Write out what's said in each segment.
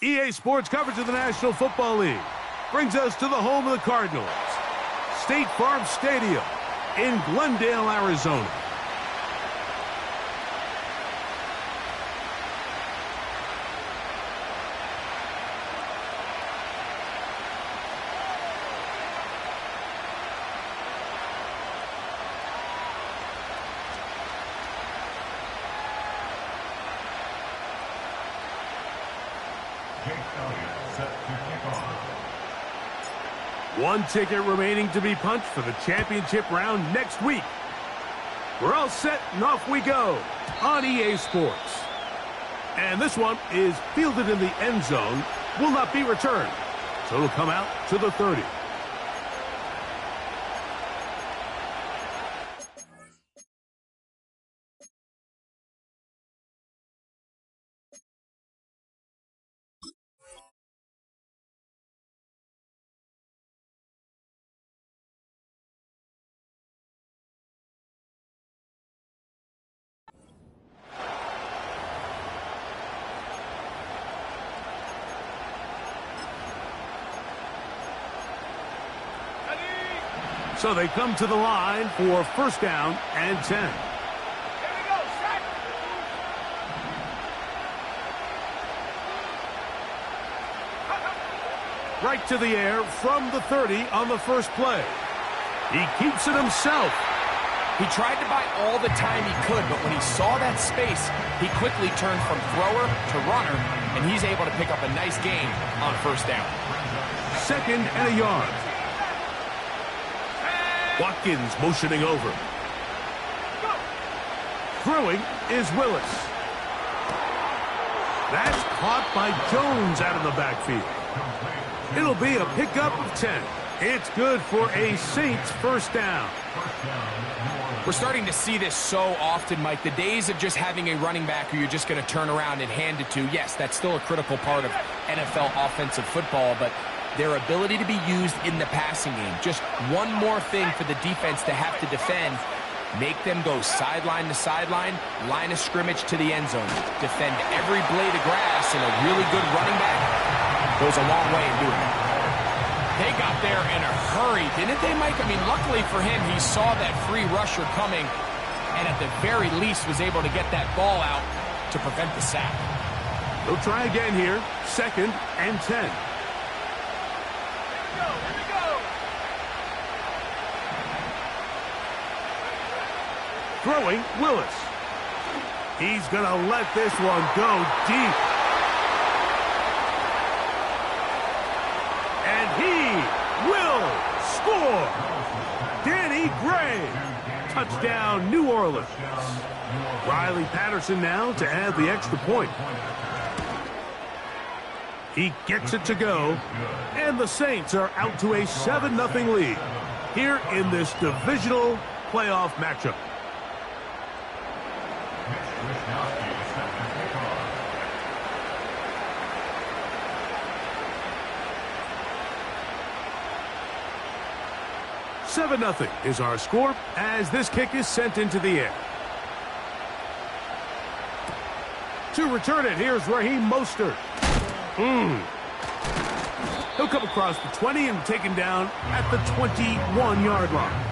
EA Sports coverage of the National Football League brings us to the home of the Cardinals, State Farm Stadium in Glendale, Arizona. One ticket remaining to be punched for the championship round next week. We're all set and off we go on EA Sports. And this one is fielded in the end zone, will not be returned. So it'll come out to the 30. So they come to the line for first down and 10. Here we go, set. Right to the air from the 30 on the first play. He keeps it himself. He tried to buy all the time he could, but when he saw that space, he quickly turned from thrower to runner, and he's able to pick up a nice gain on first down. Second and a yard. Watkins motioning over. Throwing is Willis. That's caught by Jones out of the backfield. It'll be a pickup of 10. It's good for a Saints first down. We're starting to see this so often, Mike. The days of just having a running back who you're just going to turn around and hand it to, yes, that's still a critical part of NFL offensive football, but their ability to be used in the passing game. Just one more thing for the defense to have to defend. Make them go sideline to sideline, line of scrimmage to the end zone. Defend every blade of grass, and a really good running back goes a long way in doing it. They got there in a hurry, didn't they, Mike? I mean, luckily for him, he saw that free rusher coming, and at the very least was able to get that ball out to prevent the sack. They'll try again here. Second and 10. Throwing, Willis. He's going to let this one go deep. And he will score. Danny Gray. Touchdown, New Orleans. Riley Patterson now to add the extra point. He gets it to go. And the Saints are out to a 7-0 lead here in this divisional playoff matchup. 7-0 is our score as this kick is sent into the air. To return it, here's Raheem Mostert. He'll come across the 20 and taken down at the 21-yard line.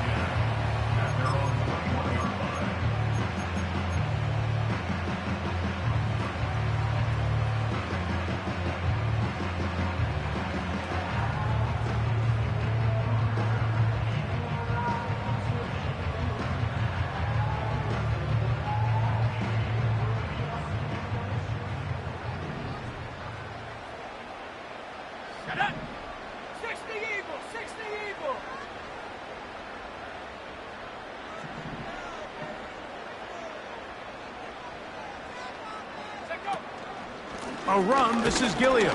A run, this is Gilliam.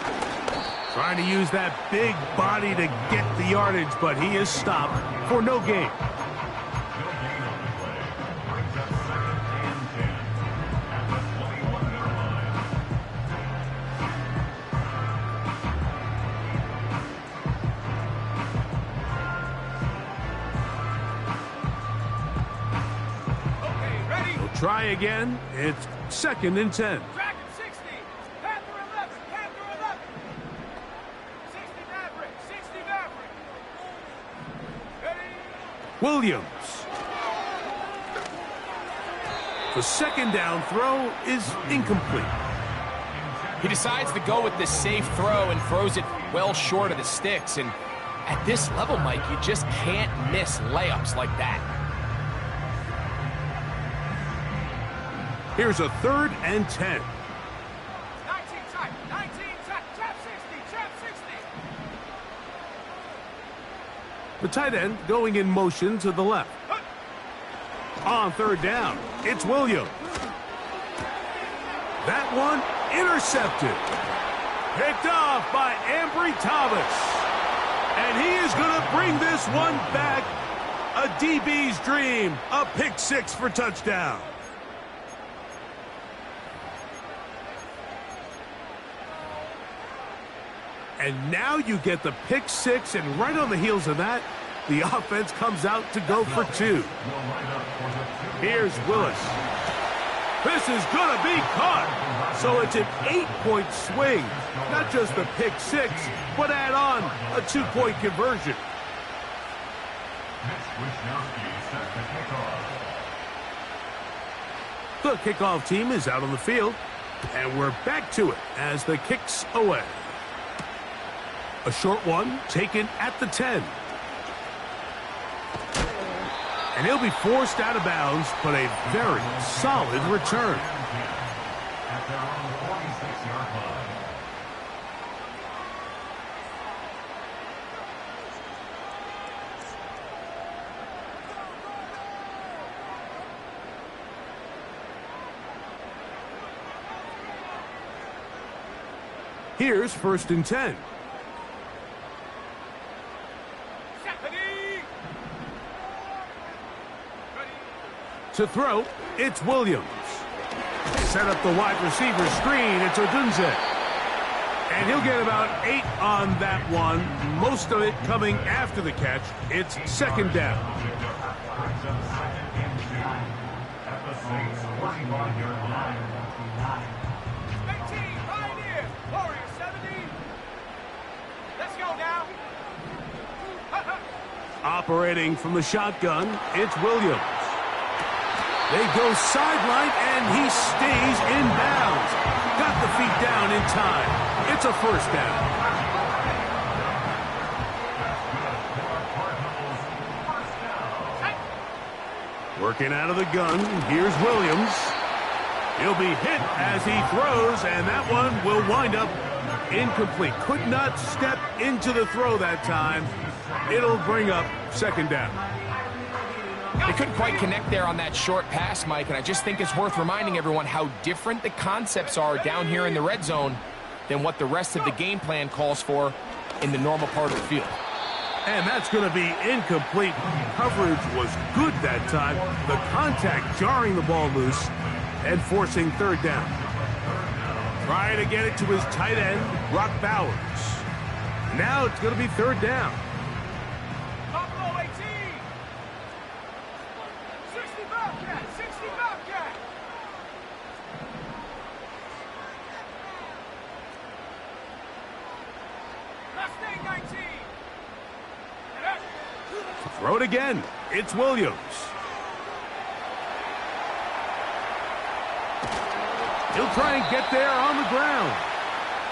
Trying to use that big body to get the yardage, but he is stopped for no gain. Okay, ready? We'll try again. It's second and 10. Track him 60. Panther 11. Panther 11. Williams. The second down throw is incomplete. He decides to go with this safe throw and throws it well short of the sticks. And at this level, Mike, you just can't miss layups like that. Here's a 3rd and 10. 19 tight, 19 tight, trap 60, trap 60. The tight end going in motion to the left. On 3rd down, it's Williams. That one intercepted. Picked off by Ambry Thomas. And he is going to bring this one back. A DB's dream. A pick 6 for touchdown. And now you get the pick 6, and right on the heels of that, the offense comes out to go for 2. Here's Willis. This is going to be caught. So it's an 8-point swing. Not just the pick 6, but add on a 2-point conversion. The kickoff team is out on the field, and we're back to it as the kick's away. A short one taken at the 10. And he'll be forced out of bounds, but a very solid return. Here's 1st and 10. To throw, it's Williams. Set up the wide receiver screen. It's Odunze. And he'll get about 8 on that one. Most of it coming after the catch. It's 2nd down. Operating from the shotgun, it's Williams. They go sideline, and he stays in bounds. Got the feet down in time. It's a 1st down. Working out of the gun, here's Williams. He'll be hit as he throws, and that one will wind up incomplete. Could not step into the throw that time. It'll bring up 2nd down. They couldn't quite connect there on that short pass, Mike, and I just think it's worth reminding everyone how different the concepts are down here in the red zone than what the rest of the game plan calls for in the normal part of the field. And that's going to be incomplete. Coverage was good that time. The contact jarring the ball loose and forcing 3rd down. Trying to get it to his tight end, Brock Bowers. Now it's going to be 3rd down. Throw it again. It's Williams. He'll try and get there on the ground.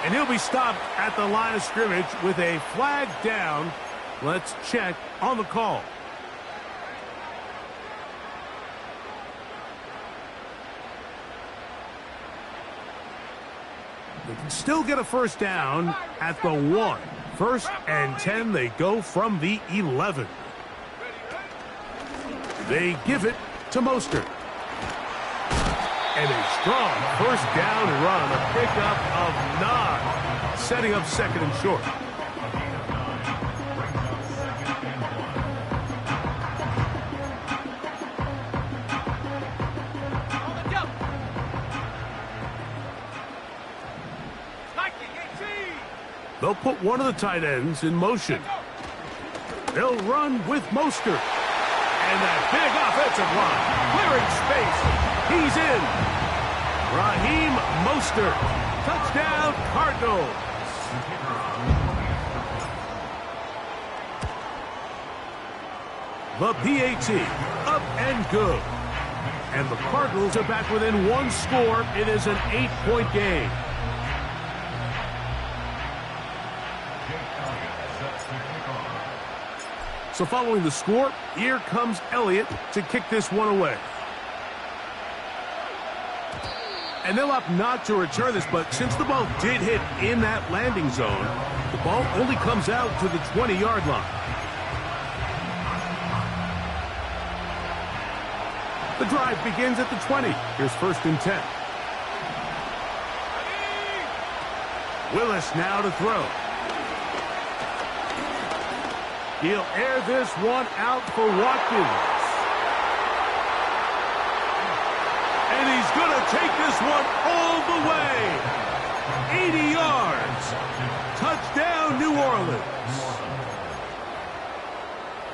And he'll be stopped at the line of scrimmage with a flag down. Let's check on the call. They can still get a 1st down at the 1. 1st and 10, they go from the 11. They give it to Mostert. And a strong 1st down run, a pickup of 9, setting up 2nd and short. They'll put one of the tight ends in motion. They'll run with Mostert. And that big offensive line, clearing space. He's in. Raheem Mostert. Touchdown, Cardinals. The PAT, up and good. And the Cardinals are back within one score. It is an 8-point game. So following the score, here comes Elliott to kick this one away. And they'll opt not to return this, but since the ball did hit in that landing zone, the ball only comes out to the 20-yard line. The drive begins at the 20. Here's 1st and 10. Willis now to throw. He'll air this one out for Watkins. And he's going to take this one all the way. 80 yards. Touchdown, New Orleans.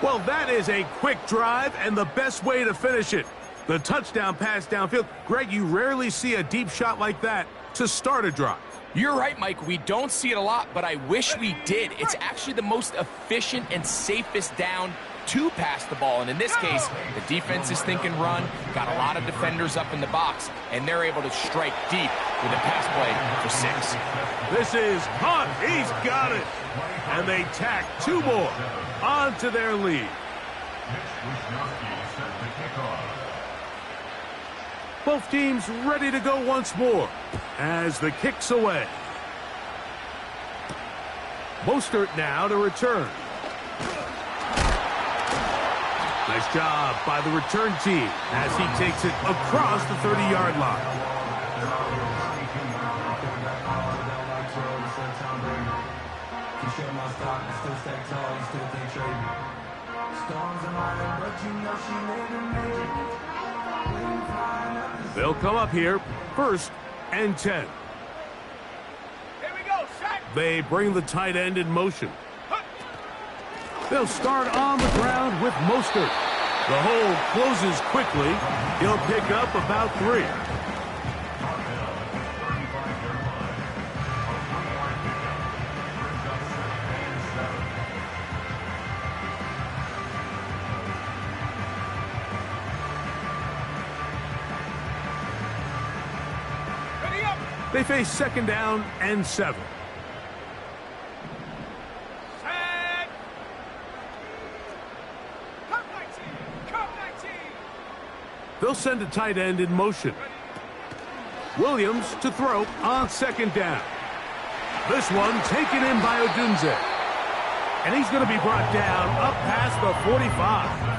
Well, that is a quick drive and the best way to finish it. The touchdown pass downfield. Greg, you rarely see a deep shot like that to start a drive. You're right, Mike. We don't see it a lot, but I wish we did. It's actually the most efficient and safest down to pass the ball. And in this case, the defense is thinking run, got a lot of defenders up in the box, and they're able to strike deep with a pass play for 6. This is Hunt. He's got it. And they tack 2 more onto their lead. Both teams ready to go once more as the kick's away. Mostert now to return. Nice job by the return team as he takes it across the 30-yard line. They'll come up here, 1st and 10. Here we go, set. They bring the tight end in motion. They'll start on the ground with Mostert. The hole closes quickly. He'll pick up about 3. They face 2nd down and 7. Set. Come 19. Come 19. They'll send a tight end in motion. Williams to throw on 2nd down. This one taken in by Odunze. And he's going to be brought down up past the 45.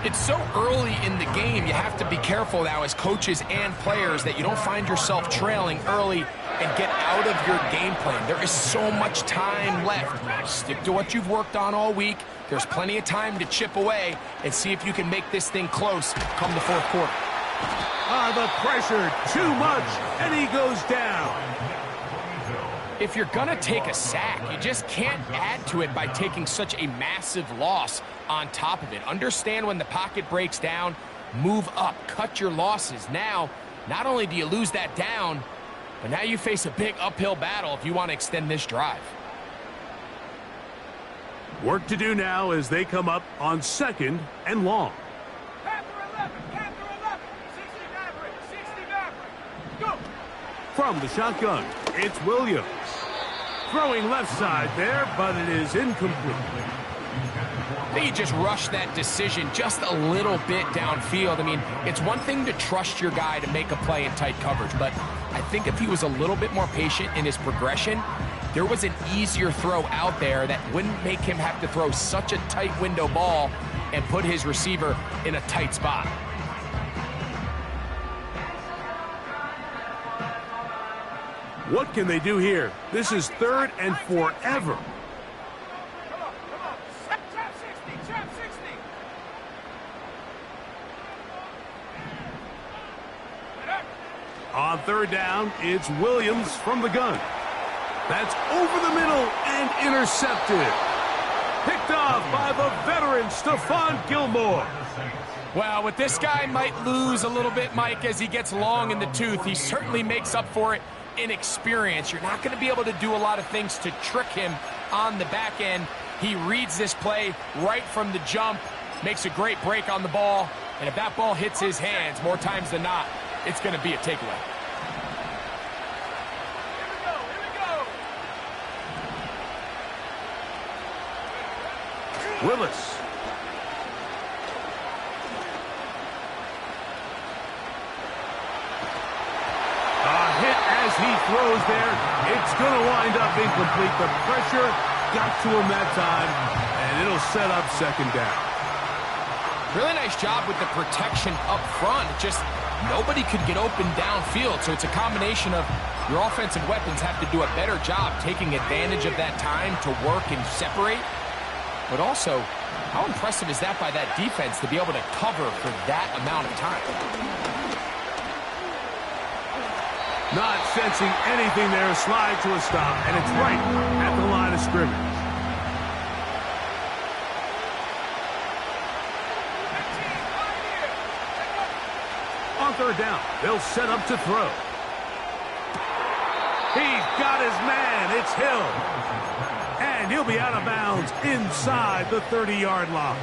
It's so early in the game, you have to be careful now as coaches and players that you don't find yourself trailing early and get out of your game plan. There is so much time left. Stick to what you've worked on all week. There's plenty of time to chip away and see if you can make this thing close come the 4th quarter. The pressure, too much, and he goes down. If you're going to take a sack, you just can't add to it by taking such a massive loss on top of it. Understand when the pocket breaks down, move up, cut your losses. Now, not only do you lose that down, but now you face a big uphill battle if you want to extend this drive. Work to do now as they come up on 2nd and long. Panther 11. Panther 11. 60 Maverick. 60 Maverick. Go. From the shotgun, it's Williams. Throwing left side there, but it is incomplete. They just rushed that decision just a little bit downfield. I mean, it's one thing to trust your guy to make a play in tight coverage, but I think if he was a little bit more patient in his progression, there was an easier throw out there that wouldn't make him have to throw such a tight window ball and put his receiver in a tight spot. What can they do here? This is 3rd and forever. Come on. Trap 60. Trap 60. On 3rd down, it's Williams from the gun. That's over the middle and intercepted. Picked off by the veteran Stephon Gilmore. Well, with this guy might lose a little bit, Mike, as he gets long in the tooth. He certainly makes up for it in experience. You're not going to be able to do a lot of things to trick him on the back end. He reads this play right from the jump, makes a great break on the ball, and if that ball hits his hands more times than not, it's going to be a takeaway. Willis. A hit as he throws there. It's going to wind up incomplete. The pressure got to him that time, and it'll set up second down. Really nice job with the protection up front. Just nobody could get open downfield, so it's a combination of your offensive weapons have to do a better job taking advantage of that time to work and separate. But also, how impressive is that by that defense to be able to cover for that amount of time? Not sensing anything there, slide to a stop, and it's right at the line of scrimmage. On third down, they'll set up to throw. He's got his man, it's Hill. And he'll be out of bounds inside the 30-yard line.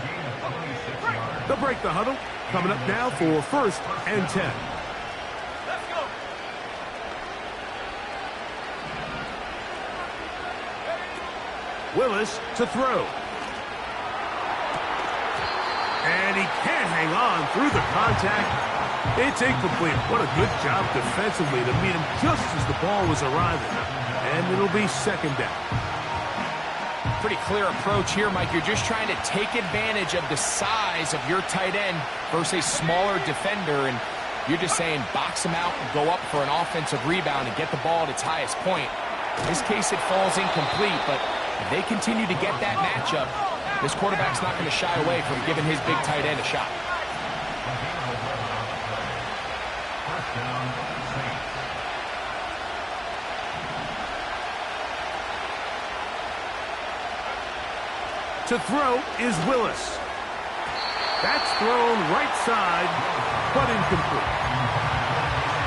They'll break the huddle. Coming up now for 1st and 10. Let's go. Willis to throw. And he can't hang on through the contact. It's incomplete. What a good job defensively to meet him just as the ball was arriving. And it'll be second down. Pretty clear approach here, Mike. You're just trying to take advantage of the size of your tight end versus a smaller defender, and you're just saying box him out and go up for an offensive rebound and get the ball at its highest point. In this case, it falls incomplete, but if they continue to get that matchup, this quarterback's not going to shy away from giving his big tight end a shot. To throw is Willis. That's thrown right side, but incomplete.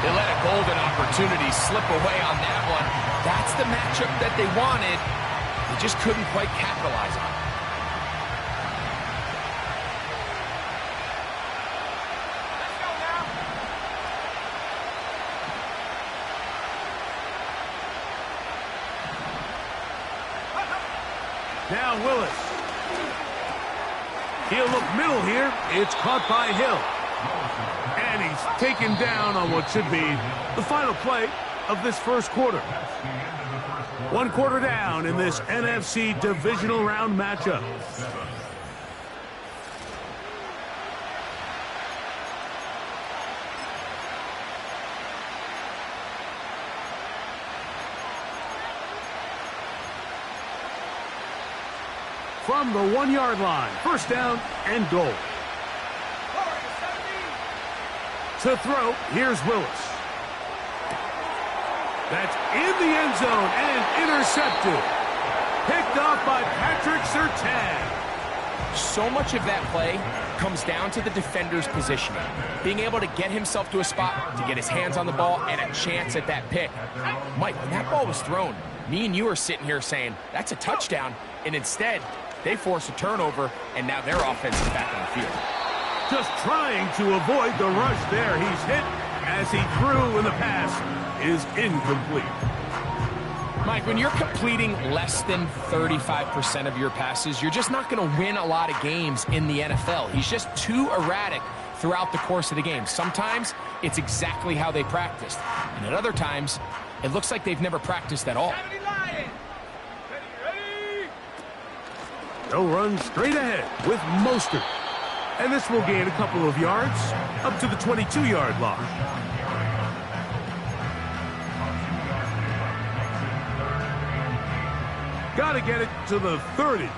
They let a golden opportunity slip away on that one. That's the matchup that they wanted. They just couldn't quite capitalize on it. Now Willis. He'll look middle here. It's caught by Hill. And he's taken down on what should be the final play of this first quarter. 1 quarter down in this NFC divisional round matchup. From the 1-yard line, first down and goal. To throw, here's Willis. That's in the end zone and intercepted. Picked off by Patrick Surtain. So much of that play comes down to the defender's positioning. Being able to get himself to a spot, to get his hands on the ball, and a chance at that pick. Mike, when that ball was thrown, me and you are sitting here saying, that's a touchdown. And instead, they force a turnover, and now their offense is back on the field. Just trying to avoid the rush there. He's hit as he threw, and the pass is incomplete. Mike, when you're completing less than 35% of your passes, you're just not going to win a lot of games in the NFL. He's just too erratic throughout the course of the game. Sometimes it's exactly how they practiced, and at other times, it looks like they've never practiced at all. They'll run straight ahead with Mostert. And this will gain a couple of yards up to the 22-yard line. Got to get it to the 30.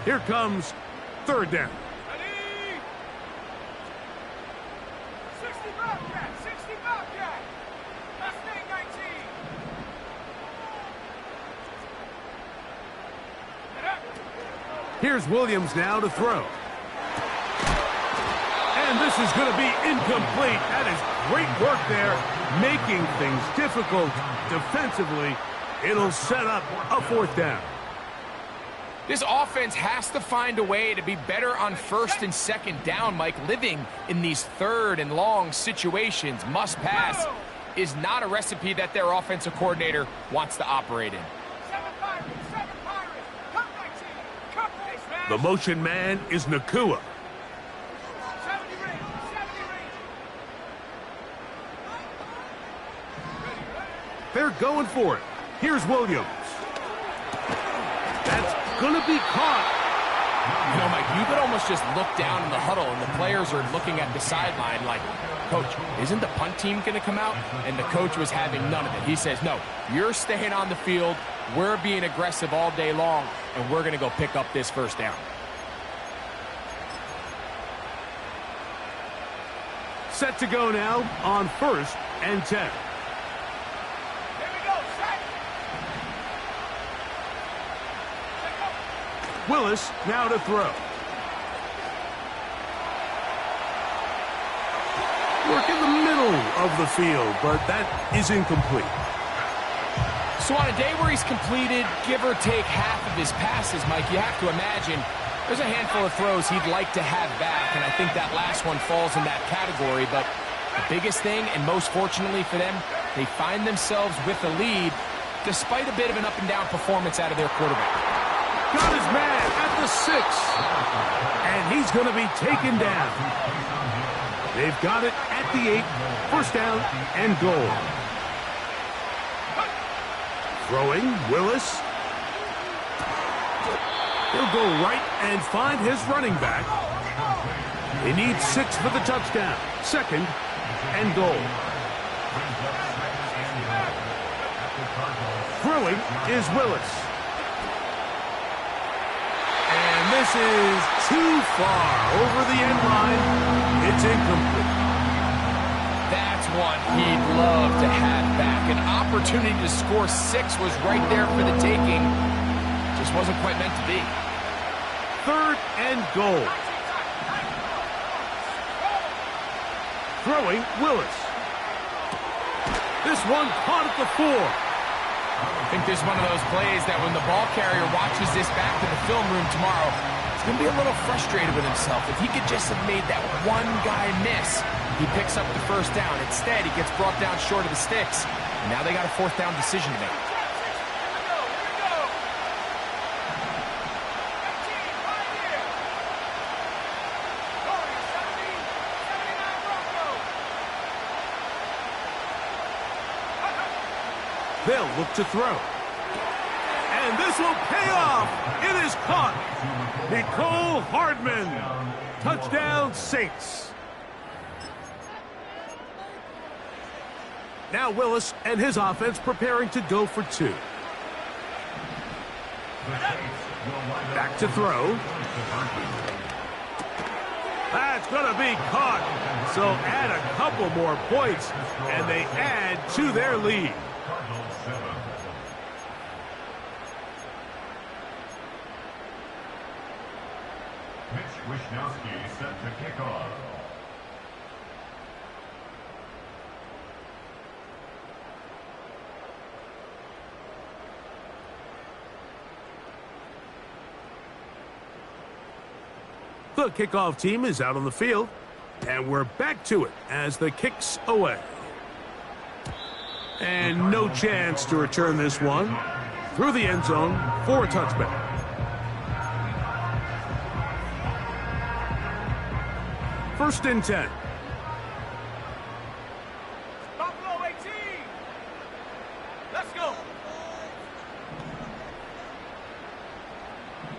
Here comes third down. 60 Bobcat, 60 Bobcat. That's 19. Here's Williams now to throw. And this is going to be incomplete. That is great work there, making things difficult defensively. It'll set up a fourth down. This offense has to find a way to be better on first and second down, Mike. Living in these third and long situations, must pass, is not a recipe that their offensive coordinator wants to operate in. The motion man is Nakua. They're going for it. Here's Williams. That's going to be caught. You know, Mike, you could almost just look down in the huddle, and the players are looking at the sideline like, Coach, isn't the punt team going to come out? And the coach was having none of it. He says, no, you're staying on the field. We're being aggressive all day long, and we're going to go pick up this first down. Set to go now on 1st and 10. Willis now to throw. Work in the middle of the field, but that is incomplete. So on a day where he's completed, give or take half of his passes, Mike, you have to imagine there's a handful of throws he'd like to have back, and I think that last one falls in that category. But the biggest thing, and most fortunately for them, they find themselves with a lead despite a bit of an up-and-down performance out of their quarterback. Got his man at the 6. And he's going to be taken down. They've got it at the 8. First down and goal. Throwing, Willis. He'll go right and find his running back. They need 6 for the touchdown. Second and goal. Throwing is Willis. This is too far over the end line. It's incomplete. That's one he'd love to have back. An opportunity to score 6 was right there for the taking. Just wasn't quite meant to be. Third and goal. Throwing, Willis. This one caught at the 4. I think there's one of those plays that when the ball carrier watches this back to the film room tomorrow, he's going to be a little frustrated with himself. If he could just have made that one guy miss, he picks up the first down. Instead, he gets brought down short of the sticks. And now they got a 4th down decision to make. They'll look to throw. And this will pay off. It is caught. Nicole Hardman. Touchdown, Saints. Now Willis and his offense preparing to go for 2. Back to throw. That's going to be caught. So add a couple more points, and they add to their lead. Wisnowski set to kick off. The kickoff team is out on the field, and we're back to it as the kick's away. And no chance to return this one through the end zone for a touchback. First and 10. Buffalo 18. Let's go.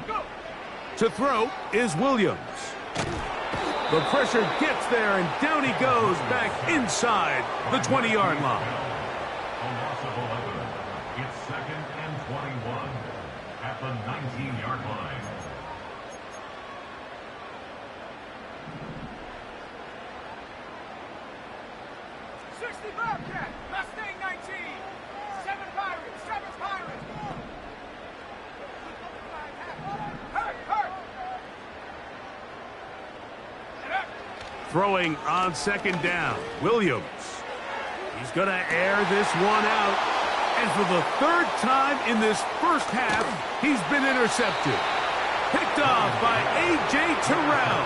Go. To throw is Williams. The pressure gets there, and down he goes back inside the 20-yard line. A loss of 11. It's 2nd and 21 at the 19-yard line. Bobcat, Mustang 19, 7 Pirates, 7 Pirates. Hurt. Throwing on 2nd down, Williams. He's going to air this one out. And for the 3rd time in this first half, he's been intercepted. Picked off by A.J. Terrell.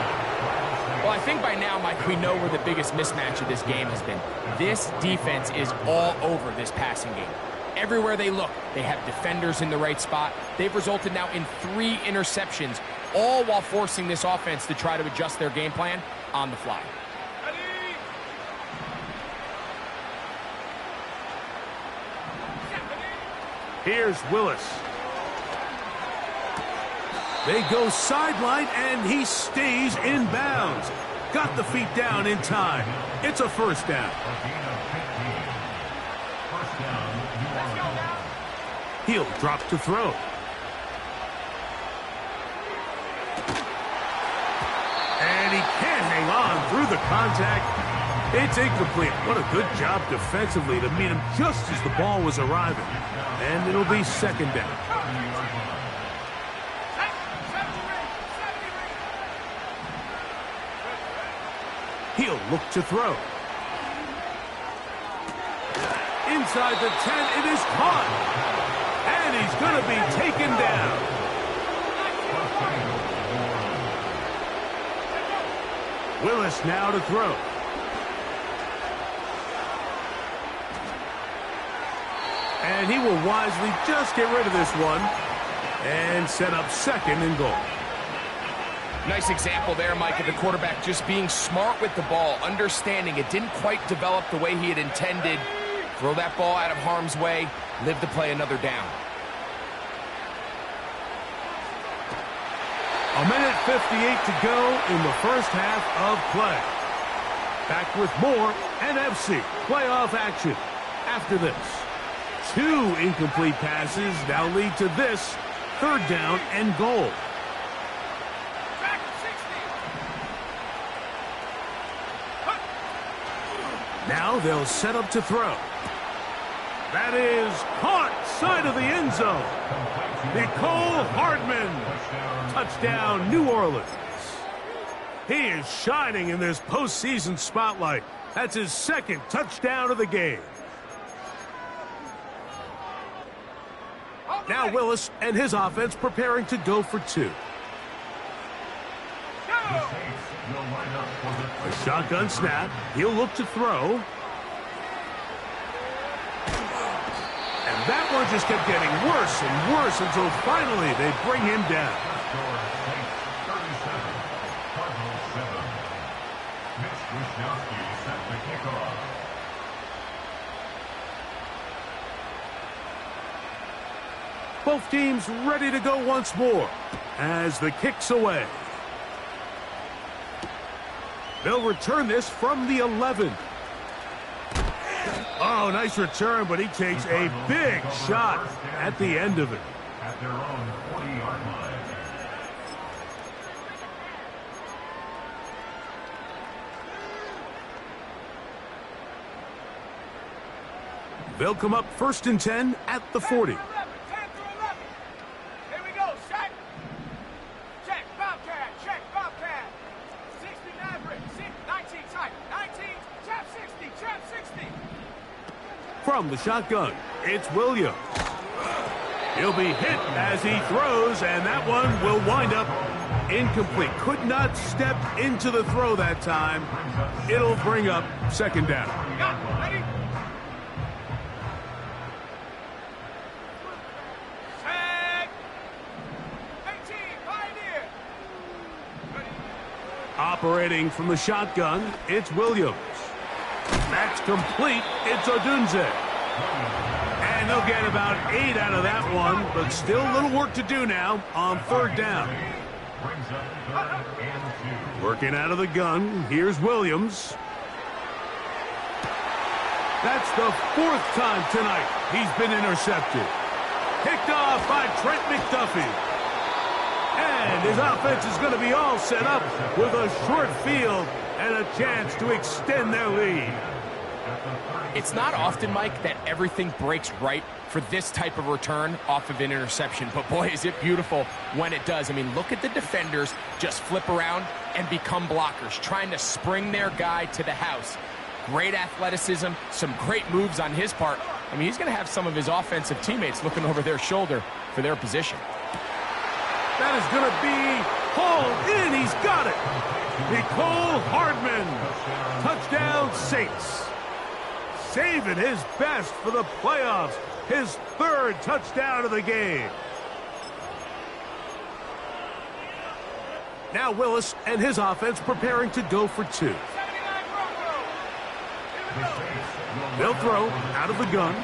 Well, I think by now, Mike, we know where the biggest mismatch of this game has been. This defense is all over this passing game. Everywhere they look, they have defenders in the right spot. They've resulted now in 3 interceptions, all while forcing this offense to try to adjust their game plan on the fly. Here's Willis. They go sideline, and he stays in bounds. Got the feet down in time. It's a first down. He'll drop to throw. And he can't hang on through the contact. It's incomplete. What a good job defensively to meet him just as the ball was arriving. And it'll be second down. He'll look to throw. Inside the 10, it is caught. And he's going to be taken down. Willis now to throw. And he will wisely just get rid of this one and set up second and goal. Nice example there, Mike, of the quarterback just being smart with the ball, understanding it didn't quite develop the way he had intended. Throw that ball out of harm's way, live to play another down. A minute 58 to go in the first half of play. Back with more NFC playoff action after this. 2 incomplete passes now lead to this third down and goal. Now they'll set up to throw. That is caught side of the end zone. Nicole Hardman. Touchdown, New Orleans. He is shining in this postseason spotlight. That's his second touchdown of the game. Now Willis and his offense preparing to go for 2. A shotgun snap. He'll look to throw. And that one just kept getting worse and worse until finally they bring him down. Both teams ready to go once more as the kick's away. They'll return this from the 11. Oh, nice return, but he takes a big shot at the end of it. At their own 40-yard line. They'll come up 1st and 10 at the 40. 10 through 11. Here we go. Check. Check. Bobcat. Check. Bobcat. 60 Maverick. 19 tight. 19. Trap 60. Trap 60. From the shotgun, it's Williams. He'll be hit as he throws, and that one will wind up incomplete. Could not step into the throw that time. It'll bring up second down. Got it. Ready? Check. 18. Pioneer. Ready? Operating from the shotgun, it's Williams. That's complete. It's Odunze. And they'll get about 8 out of that one, but still a little work to do now on third down. Working out of the gun. Here's Williams. That's the 4th time tonight he's been intercepted. Picked off by Trent McDuffie. And his offense is going to be all set up with a short field and a chance to extend their lead. It's not often, Mike, that everything breaks right for this type of return off of an interception. But, boy, is it beautiful when it does. I mean, look at the defenders just flip around and become blockers, trying to spring their guy to the house. Great athleticism, some great moves on his part. I mean, he's going to have some of his offensive teammates looking over their shoulder for their position. That is going to be hauled in. He's got it. Nicole Hardman. Touchdown, Saints. Saving his best for the playoffs. His third touchdown of the game. Now Willis and his offense preparing to go for two. They'll throw out of the gun.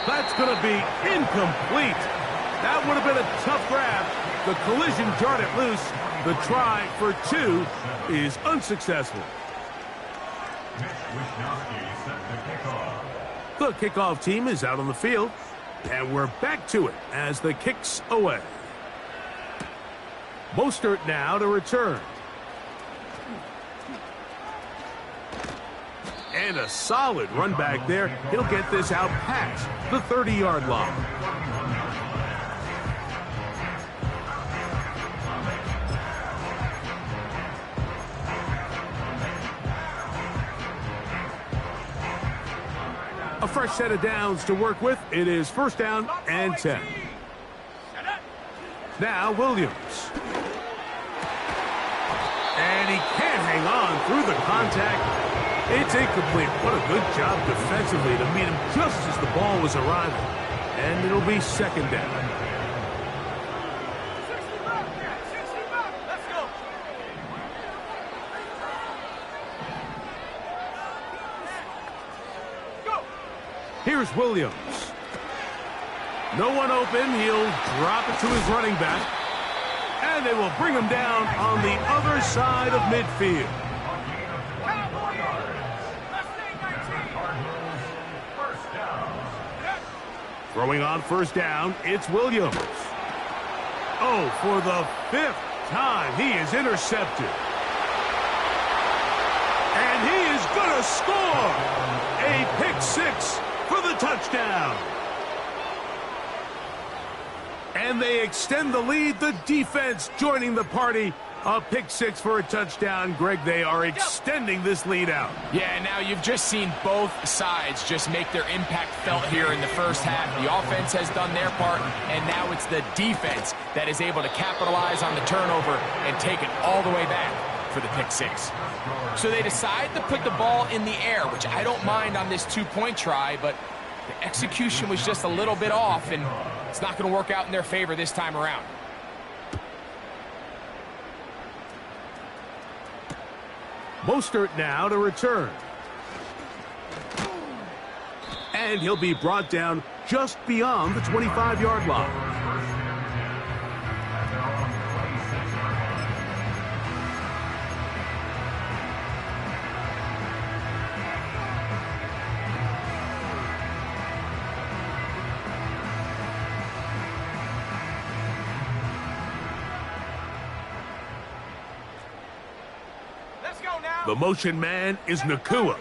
That's going to be incomplete. That would have been a tough grab. The collision jarred it loose. The try for two is unsuccessful. The kickoff team is out on the field, and we're back to it as the kick's away. Mostert now to return. And a solid run back there. He'll get this out past the 30-yard line. A fresh set of downs to work with. It is first down and 10. Now Williams. And he can't hang on through the contact. It's incomplete. What a good job defensively to meet him just as the ball was arriving. And it'll be second down. Here's Williams. No one open. He'll drop it to his running back. And they will bring him down on the other side of midfield. Throwing on first down, it's Williams. Oh, for the 5th time, he is intercepted. And he is going to score. A pick six for the touchdown. And they extend the lead. The defense joining the party. A pick six for a touchdown. Greg, they are extending this lead out. Yeah, now you've just seen both sides just make their impact felt here in the first half. The offense has done their part, and now it's the defense that is able to capitalize on the turnover and take it all the way back for the pick six. So they decide to put the ball in the air, which I don't mind on this two-point try, but the execution was just a little bit off, and it's not going to work out in their favor this time around. Mostert now to return. And he'll be brought down just beyond the 25-yard line. The motion man is Nakua.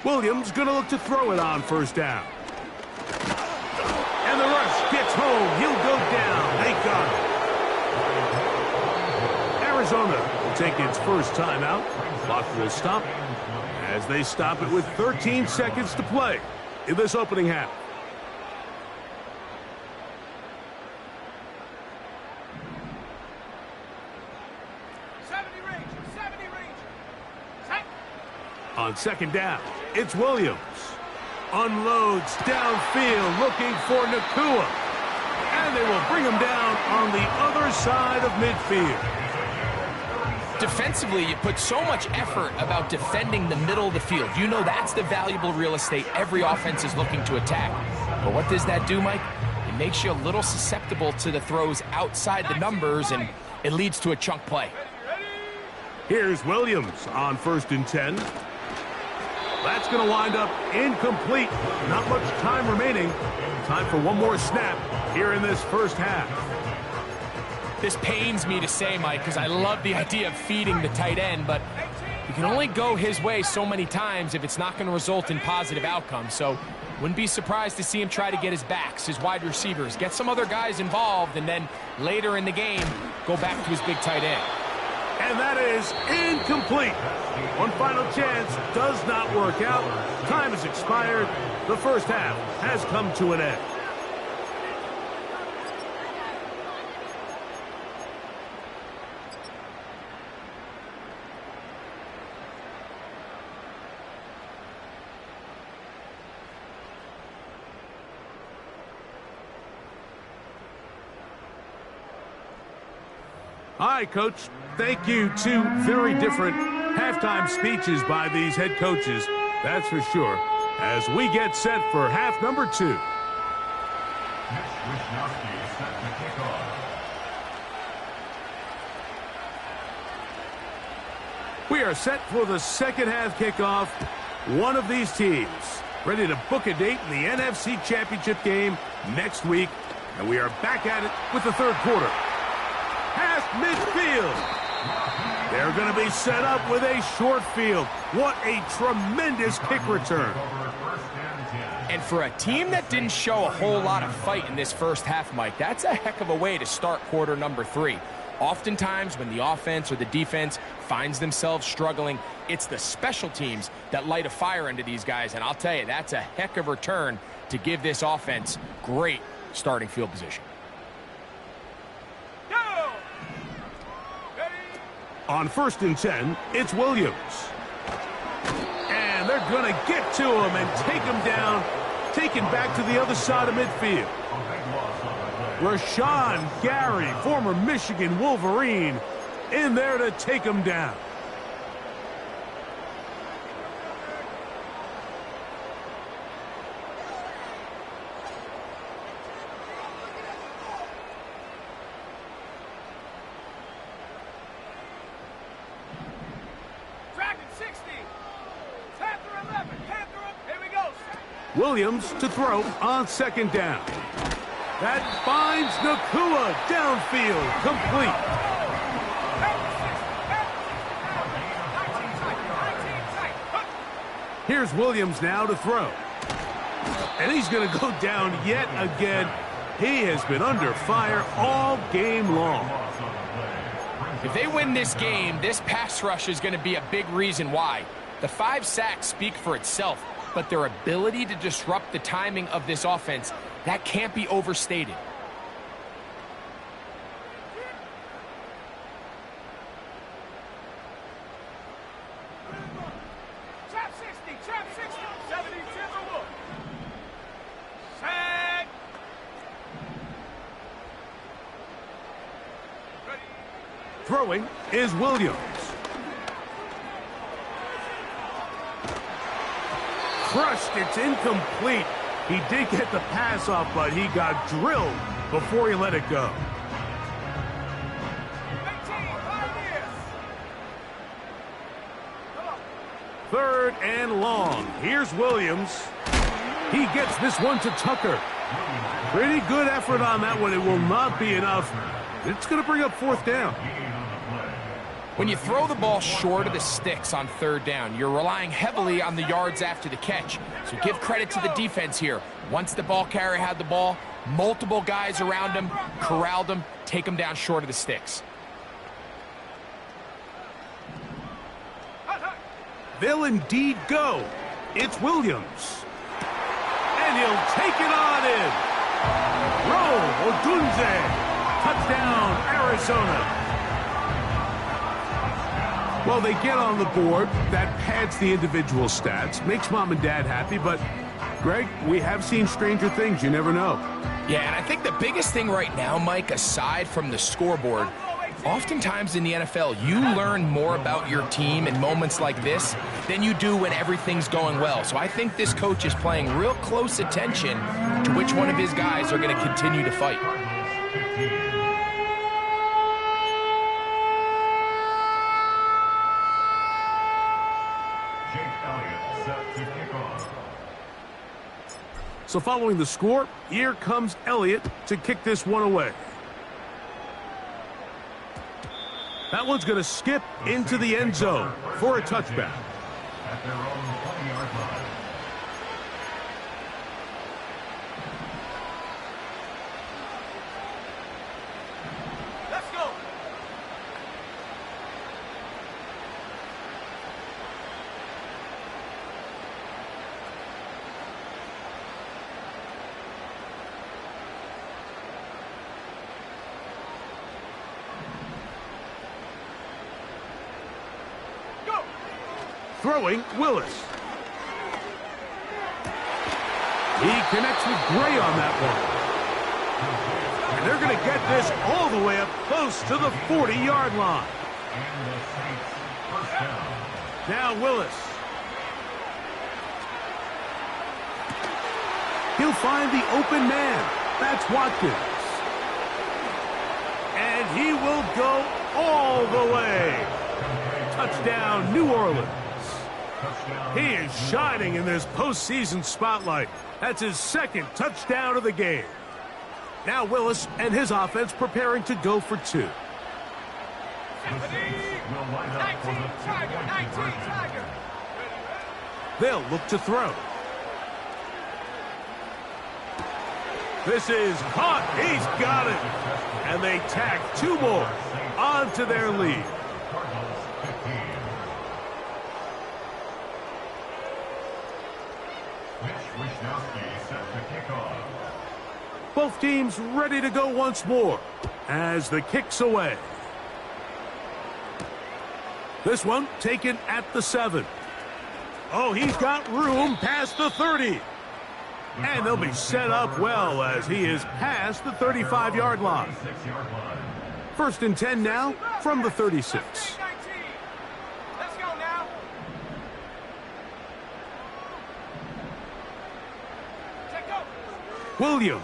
Williams going to look to throw it on first down. And the rush gets home. He'll go down. They got it. Arizona will take its first timeout. Clock will stop as they stop it with 13 seconds to play in this opening half. On second down, it's Williams. Unloads downfield looking for Nakua. And they will bring him down on the other side of midfield. Defensively, you put so much effort about defending the middle of the field. You know that's the valuable real estate every offense is looking to attack. But what does that do, Mike? It makes you a little susceptible to the throws outside the numbers, and it leads to a chunk play. Here's Williams on 1st and 10. That's going to wind up incomplete. Not much time remaining. Time for one more snap here in this first half. This pains me to say, Mike, because I love the idea of feeding the tight end, but you can only go his way so many times if it's not going to result in positive outcomes. So wouldn't be surprised to see him try to get his backs, his wide receivers, get some other guys involved, and then later in the game, go back to his big tight end. And that is incomplete. One final chance does not work out. Time has expired. The first half has come to an end. All right, Coach. Thank you. Two very different halftime speeches by these head coaches, that's for sure, as we get set for half number 2. We are set for the second half kickoff. One of these teams ready to book a date in the NFC Championship game next week, and we are back at it with the third quarter. Past midfield. They're going to be set up with a short field. What a tremendous kick return. And for a team that didn't show a whole lot of fight in this first half, Mike, that's a heck of a way to start quarter number 3. Oftentimes, when the offense or the defense finds themselves struggling, it's the special teams that light a fire into these guys. And I'll tell you, that's a heck of a return to give this offense great starting field position. On 1st and 10, it's Williams. And they're going to get to him and take him down, taken back to the other side of midfield. Rashawn Gary, former Michigan Wolverine, in there to take him down. Williams to throw on 2nd down. That finds Nakua downfield, complete. Here's Williams now to throw. And he's going to go down yet again. He has been under fire all game long. If they win this game, this pass rush is going to be a big reason why. The 5 sacks speak for itself, but their ability to disrupt the timing of this offense, that can't be overstated. Trap 60, 70 Timberwolves. Sack. Throwing is Williams. Crushed, it's incomplete. He did get the pass off, but he got drilled before he let it go. 3rd and long. Here's Williams. He gets this one to Tucker. Pretty good effort on that one. It will not be enough. It's going to bring up 4th down. When you throw the ball short of the sticks on 3rd down, you're relying heavily on the yards after the catch. So give credit to the defense here. Once the ball carrier had the ball, multiple guys around him, corralled him, take him down short of the sticks. They'll indeed go. It's Williams. And he'll take it on in. Roll Odunze. Touchdown, Arizona. Well, they get on the board. That pads the individual stats. Makes mom and dad happy, but, Greg, we have seen stranger things. You never know. Yeah, and I think the biggest thing right now, Mike, aside from the scoreboard, oftentimes in the NFL, you learn more about your team in moments like this than you do when everything's going well. So I think this coach is paying real close attention to which one of his guys are going to continue to fight. So following the score, here comes Elliott to kick this one away. That one's going to skip into the end zone for a touchback. At their own 20-yard line. Let's go. Throwing Willis. He connects with Gray on that one. And they're going to get this all the way up close to the 40-yard line. Now Willis. He'll find the open man. That's Watkins. And he will go all the way. Touchdown, New Orleans. He is shining in this postseason spotlight. That's his second touchdown of the game. Now Willis and his offense preparing to go for two. 19 Tiger. They'll look to throw. This is caught. He's got it. And they tack two more onto their lead. Both teams ready to go once more as the kick's away. This one taken at the 7. Oh, he's got room past the 30. And they'll be set up well as he is past the 35-yard line. 1st and 10 now from the 36. Let's go now. Williams.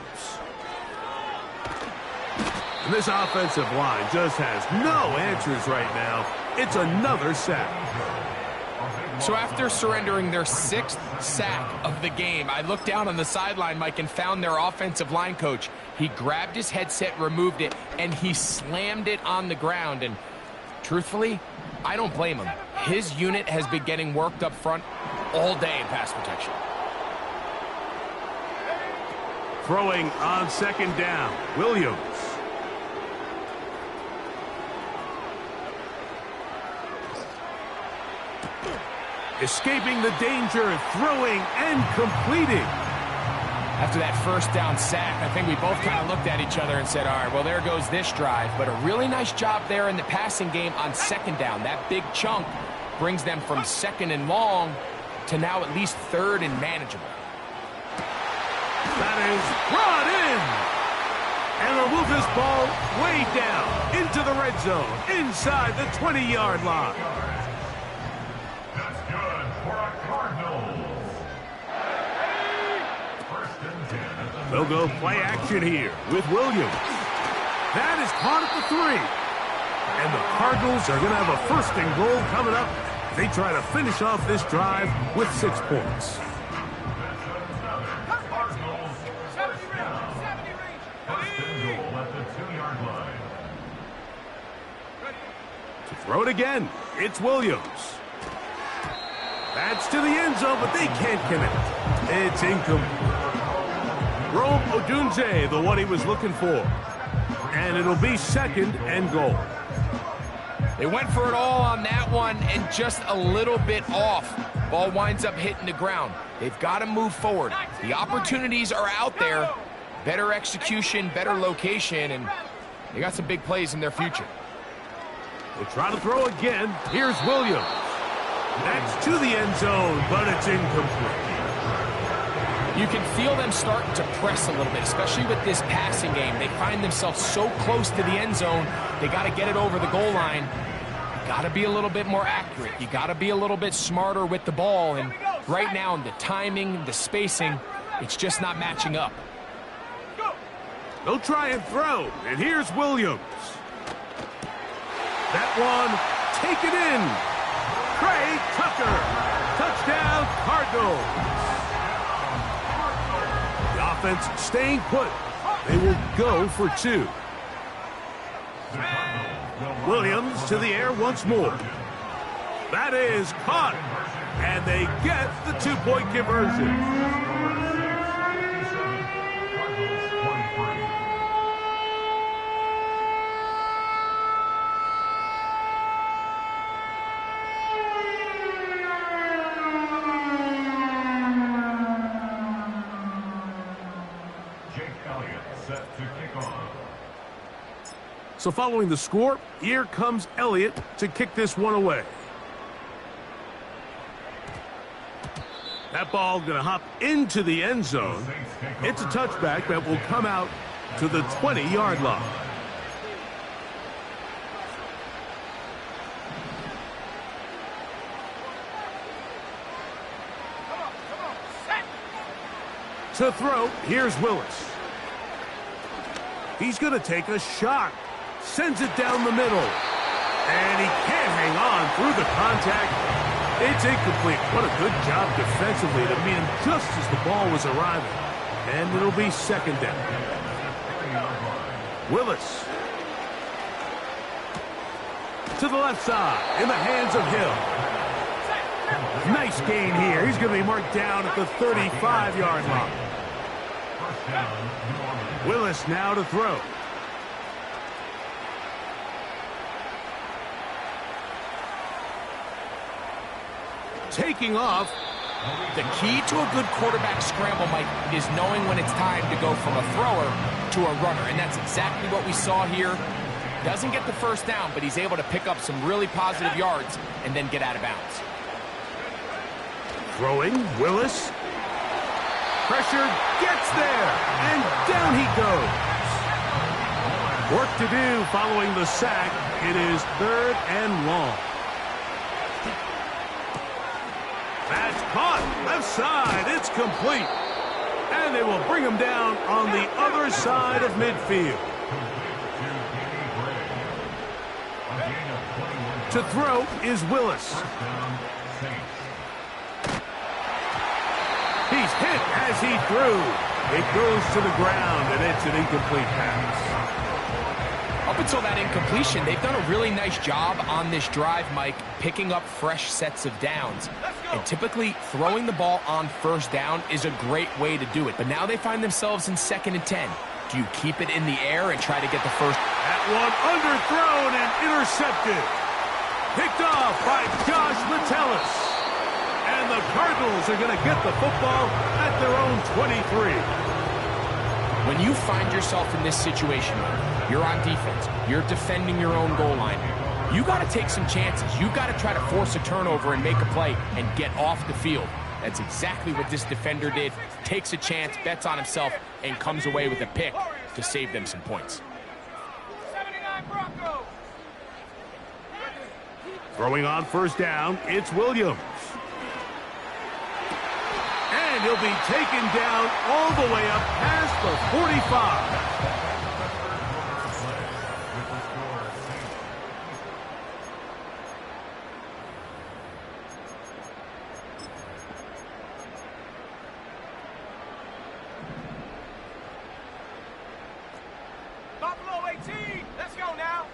And this offensive line just has no answers right now. It's another sack. So after surrendering their 6th sack of the game, I looked down on the sideline, Mike, and found their offensive line coach. He grabbed his headset, removed it, and he slammed it on the ground. And truthfully, I don't blame him. His unit has been getting worked up front all day in pass protection. Throwing on 2nd down, Williams. Escaping the danger, throwing and completing. After that 1st down sack, I think we both kind of looked at each other and said, all right, well, there goes this drive. But a really nice job there in the passing game on 2nd down. That big chunk brings them from 2nd and long to now at least 3rd and manageable. That is brought in. And they'll move this ball way down into the red zone, inside the 20-yard line. That's good for a Cardinals. 1st and 10 at the They'll go play action here with Williams. That is caught at the 3. And the Cardinals are going to have a 1st and goal coming up. They try to finish off this drive with 6 points. Throw it again. It's Williams. That's to the end zone, but they can't connect. It's incomplete. Rome Odunze, the one he was looking for. And it'll be 2nd and goal. They went for it all on that one and just a little bit off. Ball winds up hitting the ground. They've got to move forward. The opportunities are out there. Better execution, better location, and they got some big plays in their future. They'll try to throw again. Here's Williams. That's to the end zone, but it's incomplete. You can feel them starting to press a little bit, especially with this passing game. They find themselves so close to the end zone, they got to get it over the goal line. You got to be a little bit more accurate. You got to be a little bit smarter with the ball. And right now, the timing, the spacing, it's just not matching up. They'll try and throw, and here's Williams. That one, take it in. Trey Tucker, touchdown Cardinals. The offense staying put. They will go for 2. Williams to the air once more. That is caught, and they get the 2-point conversion. So following the score, here comes Elliott to kick this one away. That ball going to hop into the end zone. It's a touchback that will come out to the 20-yard line. To throw, here's Willis. He's going to take a shot. Sends it down the middle. And he can't hang on through the contact. It's incomplete. What a good job defensively to meet him just as the ball was arriving. And it'll be second down. Willis. To the left side, in the hands of Hill. Nice gain here. He's going to be marked down at the 35-yard line. Willis now to throw. Taking off. The key to a good quarterback scramble, Mike, is knowing when it's time to go from a thrower to a runner. And that's exactly what we saw here. Doesn't get the first down, but he's able to pick up some really positive yards and then get out of bounds. Throwing, Willis. Pressure gets there, and down he goes. Work to do following the sack. It is 3rd and long. That's caught. Left side. It's complete. And they will bring him down on the other side of midfield. To throw is Willis. He's hit as he threw. It goes to the ground, and it's an incomplete pass. Up until that incompletion, they've done a really nice job on this drive, Mike, picking up fresh sets of downs. And typically, throwing the ball on first down is a great way to do it. But now they find themselves in 2nd and 10. Do you keep it in the air and try to get the first? That one underthrown and intercepted. Picked off by Josh Metellus. And the Cardinals are going to get the football at their own 23. When you find yourself in this situation, you're on defense, you're defending your own goal line, you got to take some chances. You got to try to force a turnover and make a play and get off the field. That's exactly what this defender did. Takes a chance, bets on himself, and comes away with a pick to save them some points. 79 Broncos. Throwing on first down, it's Williams. And he'll be taken down all the way up past the 45. Buffalo 18. Let's go now.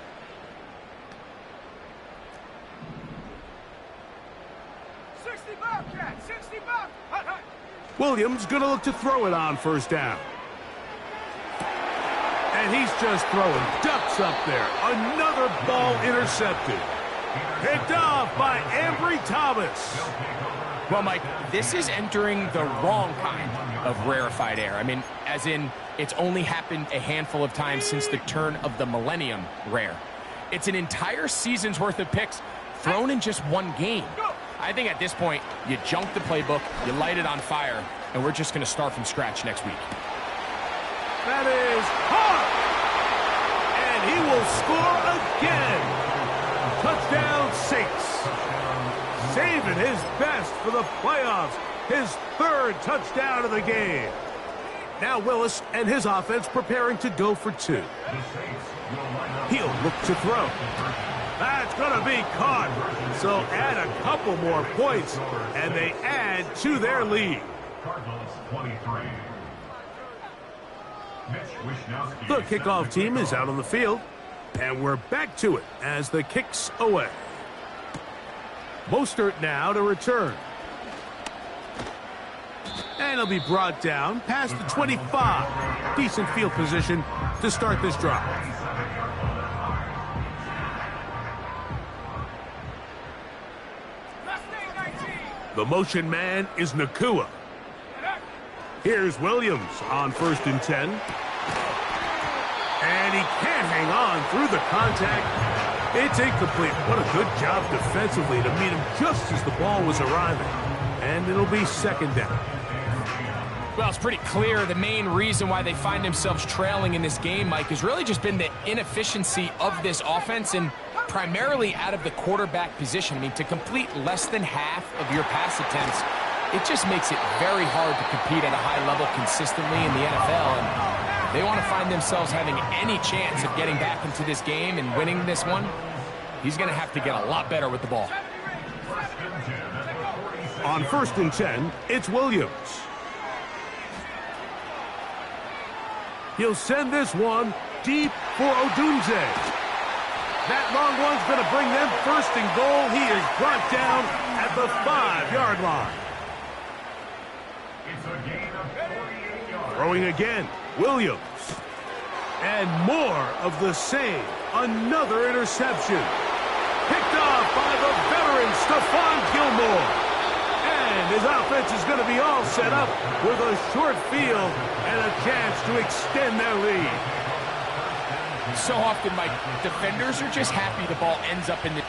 Bobcat, 60 Bob. Hut, hut. Williams going to look to throw it on first down. And he's just throwing ducks up there. Another ball intercepted. Picked off by Ambry Thomas. Well, Mike, this is entering the wrong kind of rarefied air. I mean, as in, it's only happened a handful of times since the turn of the millennium rare. It's an entire season's worth of picks thrown in just one game. I think at this point, you junk the playbook, you light it on fire, and we're just going to start from scratch next week. That is caught! And he will score again. Touchdown Saints. Saving his best for the playoffs. His 3rd touchdown of the game. Now Willis and his offense preparing to go for 2. He'll look to throw. That's going to be caught. So add a couple more points, and they add to their lead. Cardinals 23. The kickoff team is out on the field, and we're back to it as the kick's away. Mostert now to return. And he'll be brought down past the 25. Decent field position to start this drive. The motion man is Nakua. Here's Williams on 1st and 10. And he can't hang on through the contact. It's incomplete. What a good job defensively to meet him just as the ball was arriving. And it'll be second down. Well, it's pretty clear the main reason why they find themselves trailing in this game, Mike, has really just been the inefficiency of this offense and primarily out of the quarterback position. I mean, to complete less than half of your pass attempts, it just makes it very hard to compete at a high level consistently in the NFL. And they want to find themselves having any chance of getting back into this game and winning this one. He's going to have to get a lot better with the ball. On 1st and 10, it's Williams. He'll send this one deep for Odunze. That long one's going to bring them 1st and goal. He is brought down at the 5-yard line. It's a gain of 48 yards. Throwing again, Williams. And more of the same. Another interception. Picked off by the veteran Stephon Gilmore. And his offense is going to be all set up with a short field and a chance to extend their lead. So often, Mike, defenders are just happy the ball ends up in the...